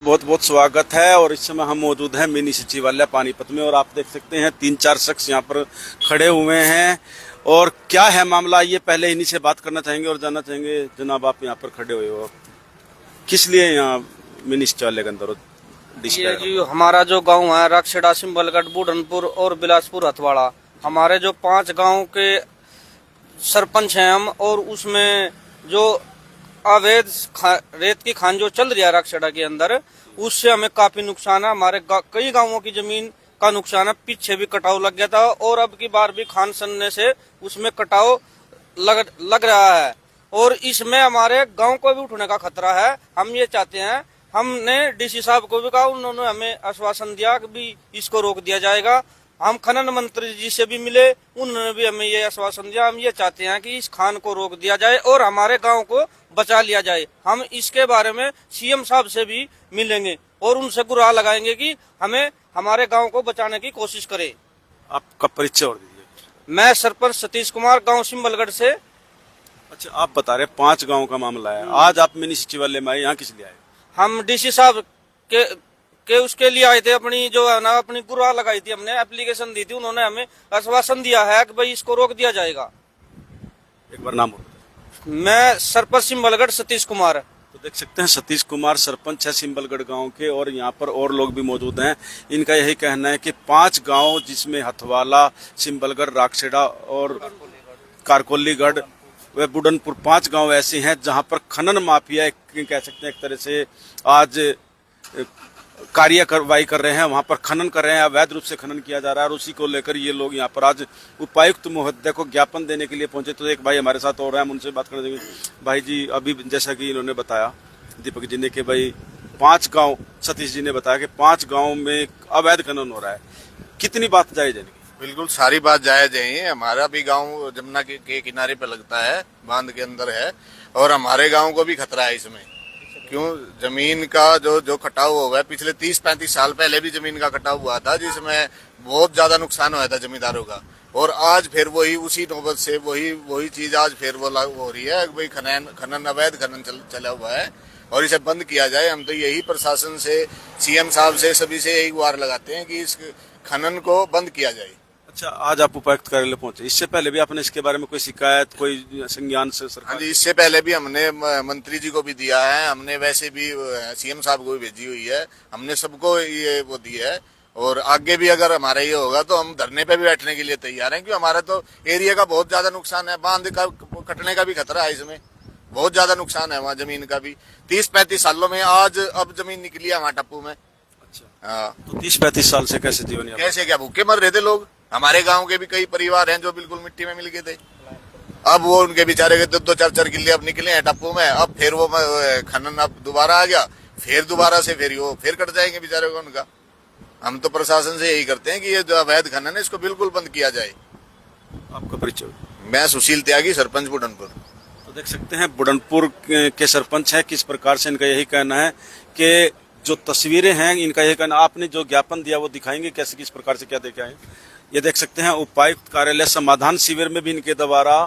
बहुत बहुत स्वागत है। और इस समय हम मौजूद हैं मिनी सचिवालय पानीपत में और आप देख सकते हैं 3-4 शख्स यहाँ पर खड़े हुए हैं। और क्या है मामला, ये पहले इन्हीं से बात करना चाहेंगे और जानना चाहेंगे। जनाब, आप यहाँ पर खड़े हुए हो, किस लिए यहाँ मिनी सचिवालय के अंदर ये जी हमारा जो गांव है रक्षेड़ा, सिंबलगढ़, बुढ़नपुर और बिलासपुर हथवाड़ा, हमारे जो 5 गांव के सरपंच हैं हम। और उसमें जो अवैध रेत की खान जो चल रही है रक्षेड़ा के अंदर, उससे हमें काफी नुकसान है। हमारे कई गांवों की जमीन का नुकसान है। पीछे भी कटाव लग गया था और अब की बार भी खान सनने से उसमें कटाव लग रहा है। और इसमें हमारे गांव को भी उठने का खतरा है। हम ये चाहते हैं, हमने डीसी साहब को भी कहा, उन्होंने हमें आश्वासन दिया कि भी इसको रोक दिया जाएगा। हम खनन मंत्री जी से भी मिले, उन्होंने भी हमें ये आश्वासन दिया। हम ये चाहते हैं कि इस खान को रोक दिया जाए और हमारे गांव को बचा लिया जाए। हम इसके बारे में सीएम साहब से भी मिलेंगे और उनसे गुहार लगाएंगे कि हमें हमारे गांव को बचाने की कोशिश करें। आपका परिचय और दीजिए। मैं सरपंच सतीश कुमार, गांव सिंबलगढ़ से। अच्छा, आप बता रहे 5 गाँव का मामला है। आज आप मिनी सचिवालय में आए, यहाँ किस लिए आए? हम डीसी साहब के उसके लिए आए थे। अपनी जो है ना, अपनी गुहार लगाई थी, हमने एप्लीकेशन दी थी, उन्होंने हमें आश्वासन दिया है कि भाई इसको रोक दिया जाएगा। एक बार नाम बोलो। मैं सरपंच सिंबलगढ़ सतीश कुमार। तो देख सकते हैं सतीश कुमार सरपंच है सिंबलगढ़ गांव के और यहाँ पर और लोग भी मौजूद हैं। इनका यही कहना है कि 5 गांव, जिसमें हथवाला, सिंबलगढ़, राक्षेड़ा और कारकोलीगढ़ व बुढ़नपुर, 5 गांव ऐसे हैं जहां पर खनन माफिया कह सकते हैं एक तरह से आज कार्यवाही कर रहे हैं। वहां पर खनन कर रहे हैं, अवैध रूप से खनन किया जा रहा है। और उसी को लेकर ये लोग यहाँ पर आज उपायुक्त महोदय को ज्ञापन देने के लिए पहुंचे। तो एक भाई हमारे साथ हो रहे हैं, हम उनसे बात कर देंगे। भाई जी, अभी जैसा कि इन्होंने बताया, दीपक जी ने, कि भाई 5 गाँव, सतीश जी ने बताया कि 5 गाँव में अवैध खनन हो रहा है। कितनी बात जायज है? बिल्कुल सारी बात जायज है। हमारा भी गांव जमुना के किनारे पे लगता है, बांध के अंदर है, और हमारे गांव को भी खतरा है इसमें। क्यों? जमीन का जो कटाव हुआ है, पिछले 30-35 साल पहले भी जमीन का कटाव हुआ था, जिसमें बहुत ज्यादा नुकसान हुआ था जमींदारों का। और आज फिर वही उसी नौबत से वही चीज आज फिर वो लागू हो रही है। भाई खनन अवैध खनन चला हुआ है और इसे बंद किया जाए। हम तो यही प्रशासन से, सीएम साहब से, सभी से यही गुहार लगाते हैं कि इस खनन को बंद किया जाए। अच्छा, आज आप उपायुक्त कार्यालय पहुंचे, इससे पहले भी आपने इसके बारे में कोई शिकायत, कोई संज्ञान से सरकार? हाँ जी, इससे पहले भी हमने मंत्री जी को भी दिया है, हमने वैसे भी सीएम साहब को भी भेजी हुई है, हमने सबको ये वो दी है। और आगे भी अगर हमारा ये होगा तो हम धरने पे भी बैठने के लिए तैयार हैं, क्योंकि हमारा तो एरिया का बहुत ज्यादा नुकसान है। बांध का कटने का भी खतरा है, इसमें बहुत ज्यादा नुकसान है। वहाँ जमीन का भी 30-35 सालों में आज अब जमीन निकली है वहाँ टप्पू में। अच्छा, हाँ, तो 30-35 साल से कैसे जीवन यापन? कैसे क्या भूखे मर रहे थे लोग। हमारे गांव के भी कई परिवार हैं जो बिल्कुल मिट्टी में मिल गए थे। अब वो उनके बेचारे के 2-4 किले अब निकले हैं टप्पू में। अब फिर वो खनन अब दोबारा आ गया, फिर दोबारा से फिर वो फिर कट जाएंगे बेचारे को उनका। हम तो प्रशासन से यही करते हैं कि ये जो अवैध खनन है इसको बिल्कुल बंद किया जाए। आपका परिचय? मैं सुशील त्यागी, सरपंच बुढ़नपुर। तो देख सकते हैं बुढ़नपुर के सरपंच हैं, किस प्रकार से इनका यही कहना है कि जो तस्वीरें हैं, इनका यही कहना, आपने जो ज्ञापन दिया वो दिखाएंगे कैसे, किस प्रकार से क्या देखे आए? ये देख सकते हैं उपायुक्त कार्यालय समाधान शिविर में भी इनके द्वारा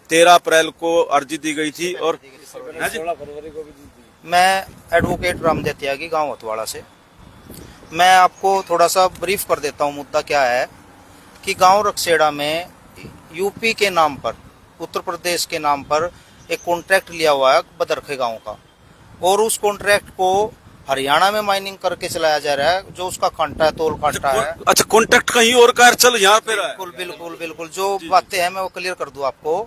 13 अप्रैल को अर्जी दी गई थी। और मैं एडवोकेट रामदेव त्यागी, गांव हथवाड़ा से। मैं आपको थोड़ा सा ब्रीफ कर देता हूं। मुद्दा क्या है कि गांव रक्षेड़ा में यूपी के नाम पर, उत्तर प्रदेश के नाम पर एक कॉन्ट्रैक्ट लिया हुआ है बदरखे गांव का, और उस कॉन्ट्रैक्ट को हरियाणा में माइनिंग करके चलाया जा रहा है। जो उसका कांटा है, तोल कांटा है। अच्छा, कॉन्ट्रैक्ट कहीं और का चल यहाँ पे रहा है? बिल्कुल बिल्कुल बिल्कुल। जो बातें हैं मैं वो क्लियर कर दूं आपको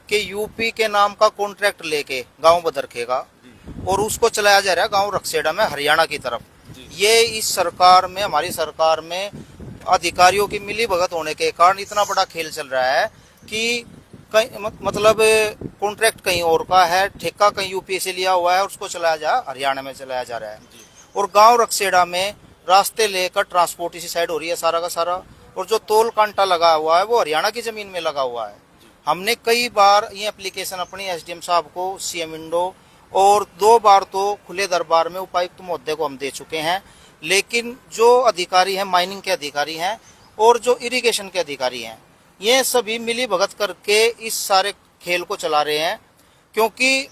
कि यूपी के नाम का कॉन्ट्रैक्ट लेके गांव बदरखे का, और उसको चलाया जा रहा है गांव रक्षेड़ा में, हरियाणा की तरफ। ये इस सरकार में, हमारी सरकार में अधिकारियों की मिली भगत होने के कारण इतना बड़ा खेल चल रहा है कि मतलब कॉन्ट्रैक्ट कहीं और का है, ठेका कहीं यूपी से लिया हुआ है और उसको हरियाणा में चलाया जा रहा है। और गांव रक्षेड़ा में रास्ते लेकर ट्रांसपोर्ट इसी साइड हो रही है सारा का सारा, और जो तोल कांटा लगा हुआ है वो हरियाणा की जमीन में लगा हुआ है। हमने कई बार ये एप्लीकेशन अपनी एसडीएम साहब को, सीएम इंडो, और 2 बार तो खुले दरबार में उपायुक्त महोदय को हम दे चुके हैं। लेकिन जो अधिकारी हैं, माइनिंग के अधिकारी हैं और जो इरिगेशन के अधिकारी हैं, ये सभी मिली भगत करके इस सारे खेल को चला रहे हैं। क्योंकि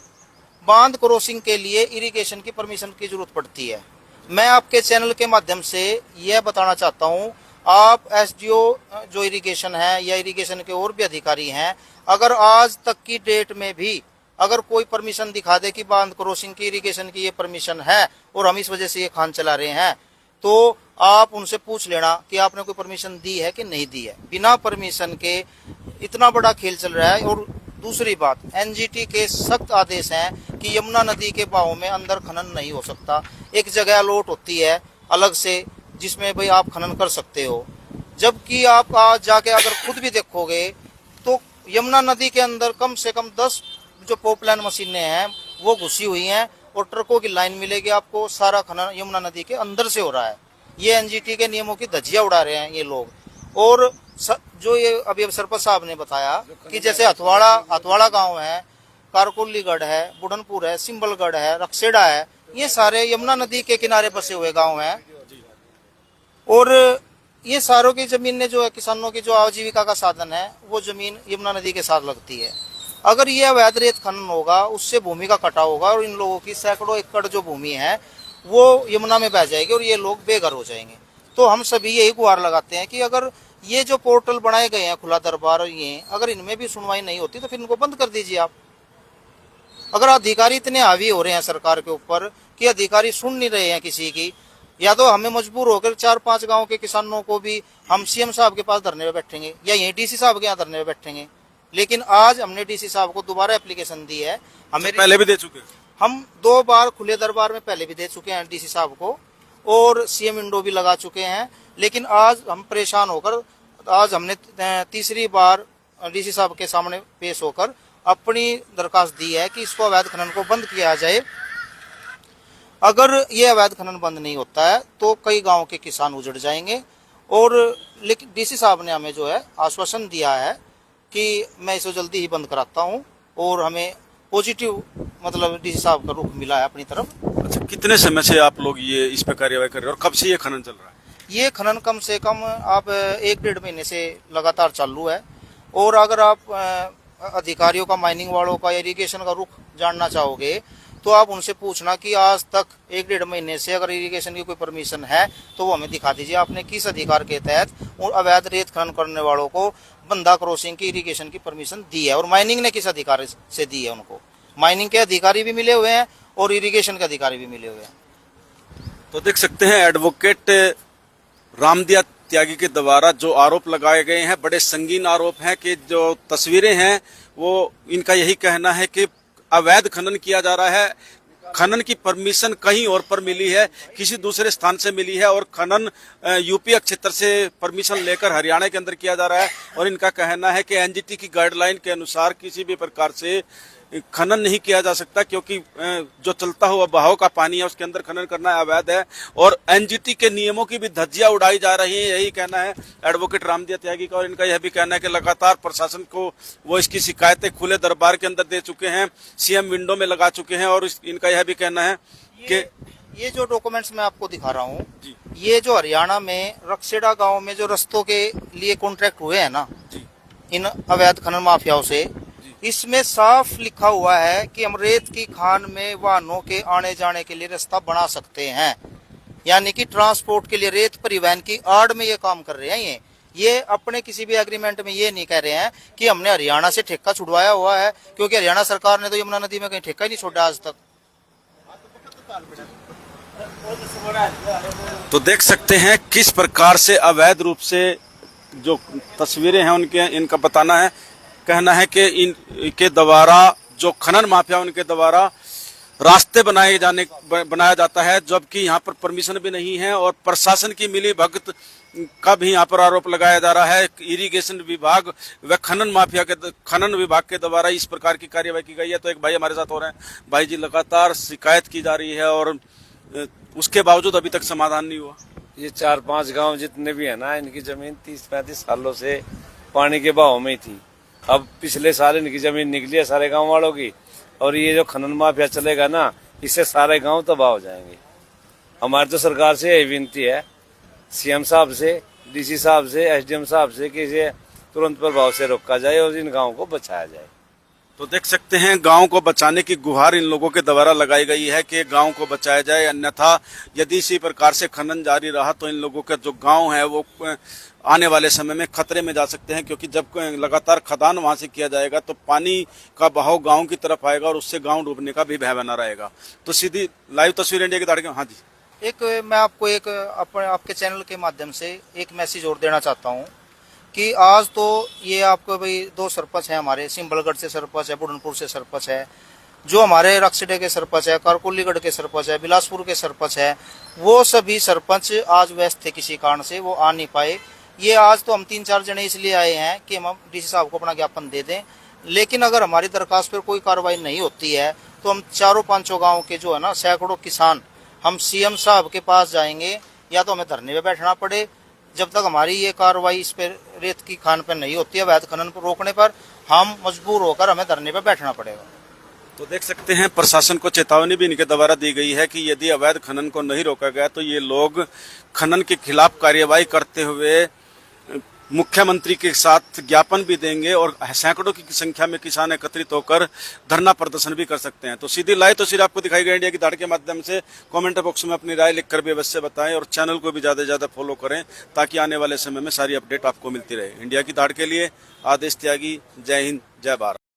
बांध क्रॉसिंग के लिए इरिगेशन की परमिशन की जरूरत पड़ती है। मैं आपके चैनल के माध्यम से यह बताना चाहता हूँ, आप एसडीओ जो इरिगेशन है या इरिगेशन के और भी अधिकारी हैं, अगर आज तक की डेट में भी अगर कोई परमिशन दिखा दे कि बांध क्रॉसिंग की इरिगेशन की ये परमिशन है और हम इस वजह से ये खान चला रहे हैं, तो आप उनसे पूछ लेना कि आपने कोई परमिशन दी है कि नहीं दी है। बिना परमिशन के इतना बड़ा खेल चल रहा है। और दूसरी बात, एनजीटी के सख्त आदेश हैं कि यमुना नदी के बहाव में अंदर खनन नहीं हो सकता। एक जगह अलॉट होती है अलग से जिसमें भाई आप खनन कर सकते हो, जबकि आप आज जाके अगर खुद भी देखोगे तो यमुना नदी के अंदर कम से कम 10 जो पॉपलाइन मशीनें हैं वो घुसी हुई हैं और ट्रकों की लाइन मिलेगी आपको। सारा खनन यमुना नदी के अंदर से हो रहा है। ये एनजीटी के नियमों की धज्जियां उड़ा रहे हैं ये लोग। और जो ये अभी सरपंच साहब ने बताया कि जैसे हथवाड़ा गांव है, कारकुल्लीगढ़ है, बुढ़नपुर है, सिंबलगढ़ है, रक्सेड़ा है, ये सारे यमुना नदी के किनारे बसे हुए गांव हैं। और ये सारों की जमीनें जो है, किसानों की जो आजीविका का साधन है, वो जमीन यमुना नदी के साथ लगती है। अगर ये अवैध रेत खनन होगा, उससे भूमि का कटाव होगा और इन लोगों की सैकड़ों एकड़ जो भूमि है वो यमुना में बह जाएगी और ये लोग बेघर हो जाएंगे। तो हम सभी यही गुहार लगाते हैं कि अगर ये जो पोर्टल बनाए गए हैं, खुला दरबार, ये अगर इनमें भी सुनवाई नहीं होती तो फिर इनको बंद कर दीजिए आप। अगर अधिकारी इतने हावी हो रहे हैं सरकार के ऊपर कि अधिकारी सुन नहीं रहे हैं किसी की, या तो हमें मजबूर होकर 4-5 गांव के किसानों को भी हम सीएम साहब के पास धरने में बैठेंगे या यहीं डीसी साहब के यहाँ धरने में बैठेंगे। लेकिन आज हमने डीसी साहब को दोबारा एप्लीकेशन दी है। हमें पहले भी दे चुके हैं, हम 2 बार खुले दरबार में पहले भी दे चुके हैं डीसी साहब को और सीएम विंडो भी लगा चुके हैं। लेकिन आज हम परेशान होकर आज हमने तीसरी बार डीसी साहब के सामने पेश होकर अपनी दरखास्त दी है कि इसको अवैध खनन को बंद किया जाए। अगर ये अवैध खनन बंद नहीं होता है तो कई गांव के किसान उजड़ जाएंगे। और लेकिन डीसी साहब ने हमें जो है आश्वासन दिया है कि मैं इसे जल्दी ही बंद कराता हूं और हमें पॉजिटिव मतलब डीसी साहब का रुख मिला है अपनी तरफ। अच्छा, कितने समय से आप लोग ये इस पे कार्यवाही कर रहे हैं और कब से ये खनन चल रहा है? ये खनन कम से कम आप 1-1.5 महीने से लगातार चालू है। और अगर आप अधिकारियों का, माइनिंग वालों का, इरिगेशन का रुख जानना चाहोगे तो आप उनसे पूछना कि आज तक 1-1.5 महीने से अगर इरिगेशन की कोई परमिशन है तो वो हमें दिखा दीजिए। आपने किस अधिकार के तहत और अवैध रेत खनन करने वालों को बंदा क्रॉसिंग की इरिगेशन की परमिशन दी है और माइनिंग ने किस अधिकार से दी है? उनको माइनिंग के अधिकारी भी मिले हुए हैं और इरिगेशन के अधिकारी भी मिले हुए हैं। तो देख सकते हैं एडवोकेट रामदिया त्यागी के द्वारा जो आरोप लगाए गए हैं, बड़े संगीन आरोप हैं कि जो तस्वीरें हैं वो इनका यही कहना है कि अवैध खनन किया जा रहा है। खनन की परमिशन कहीं और पर मिली है, किसी दूसरे स्थान से मिली है और खनन यूपी क्षेत्र से परमिशन लेकर हरियाणा के अंदर किया जा रहा है। और इनका कहना है कि एनजीटी की गाइडलाइन के अनुसार किसी भी प्रकार से खनन नहीं किया जा सकता, क्योंकि जो चलता हुआ बहाव का पानी है उसके अंदर खनन करना अवैध है और एनजीटी के नियमों की भी धज्जियां उड़ाई जा रही है। यही कहना है एडवोकेट रामदिया त्यागी का। और इनका यह भी कहना है कि लगातार प्रशासन को वो इसकी शिकायतें खुले दरबार के अंदर दे चुके हैं, सीएम विंडो में लगा चुके हैं। और इनका यह भी कहना है कि ये जो डॉक्यूमेंट्स मैं आपको दिखा रहा हूँ, ये जो हरियाणा में रक्सेड़ा गांव में जो रस्तों के लिए कॉन्ट्रैक्ट हुए हैं ना इन अवैध खनन माफियाओं से, इसमें साफ लिखा हुआ है कि हम रेत की खान में वाहनों के आने जाने के लिए रास्ता बना सकते हैं। यानी कि ट्रांसपोर्ट के लिए रेत परिवहन की आड़ में ये काम कर रहे हैं। ये अपने किसी भी एग्रीमेंट में ये नहीं कह रहे हैं कि हमने हरियाणा से ठेका छुड़वाया हुआ है, क्योंकि हरियाणा सरकार ने तो यमुना नदी में कहीं ठेका ही नहीं छोड़ा आज तक। तो देख सकते हैं किस प्रकार से अवैध रूप से जो तस्वीरें हैं उनके, इनका बताना है, कहना है कि इनके द्वारा जो खनन माफिया उनके द्वारा रास्ते बनाया जाता है, जबकि यहाँ पर परमिशन भी नहीं है और प्रशासन की मिली भगत का भी यहाँ पर आरोप लगाया जा रहा है। इरिगेशन विभाग व खनन विभाग के द्वारा इस प्रकार की कार्यवाही की गई है। तो एक भाई हमारे साथ हो रहे हैं। भाई जी, लगातार शिकायत की जा रही है और उसके बावजूद अभी तक समाधान नहीं हुआ। ये 4-5 गांव जितने भी है ना, इनकी जमीन 30-35 सालों से पानी के बहाव में ही थी। अब पिछले साल इनकी जमीन निकली है सारे गांव वालों की, और ये जो खनन माफिया चलेगा ना, इससे सारे गांव तबाह हो जाएंगे। हमारी तो सरकार से यही विनती है, सीएम साहब से, डीसी साहब से, एसडीएम साहब से, कि इसे तुरंत प्रभाव से रोका जाए और इन गाँव को बचाया जाए। तो देख सकते हैं गांव को बचाने की गुहार इन लोगों के द्वारा लगाई गई है कि गांव को बचाया जाए, अन्यथा यदि इसी प्रकार से खनन जारी रहा तो इन लोगों का जो गांव है वो आने वाले समय में खतरे में जा सकते हैं, क्योंकि जब लगातार खदान वहां से किया जाएगा तो पानी का बहाव गांव की तरफ आएगा और उससे गांव डूबने का भी भय बना रहेगा। तो सीधी लाइव तस्वीर इंडिया की धाड़ के। हाँ जी, एक मैं आपको एक आपके चैनल के माध्यम से एक मैसेज और देना चाहता हूँ कि आज तो ये आपको भाई दो सरपंच हैं हमारे, सिंबलगढ़ से सरपंच है, बुढ़नपुर से सरपंच है, जो हमारे रक्सडे के सरपंच है, कारकोलीगढ़ के सरपंच है, बिलासपुर के सरपंच है, वो सभी सरपंच आज व्यस्त थे, किसी कारण से वो आ नहीं पाए। ये आज तो हम 3-4 जने इसलिए आए हैं कि हम डीसी साहब को अपना ज्ञापन दे दें, लेकिन अगर हमारी दरखास्त पर कोई कार्रवाई नहीं होती है तो हम 4-5 गाँव के जो है ना सैकड़ों किसान हम सीएम साहब के पास जाएंगे, या तो हमें धरने पे बैठना पड़े जब तक हमारी ये कार्रवाई इस पर रेत की खान पर नहीं होती है, अवैध खनन पर रोकने पर हम मजबूर होकर हमें धरने पे बैठना पड़ेगा। तो देख सकते हैं प्रशासन को चेतावनी भी इनके द्वारा दी गई है कि यदि अवैध खनन को नहीं रोका गया तो ये लोग खनन के खिलाफ कार्यवाही करते हुए मुख्यमंत्री के साथ ज्ञापन भी देंगे और सैकड़ों की संख्या में किसान एकत्रित होकर धरना प्रदर्शन भी कर सकते हैं। तो सीधी लाइव तस्वीर आपको दिखाई गई इंडिया की धाड़ के माध्यम से। कमेंट बॉक्स में अपनी राय लिखकर भी अवश्य बताएं और चैनल को भी ज्यादा से ज्यादा फॉलो करें ताकि आने वाले समय में सारी अपडेट आपको मिलती रहे। इंडिया की धाड़ के लिए आदेश त्यागी, जय हिंद, जय भारत।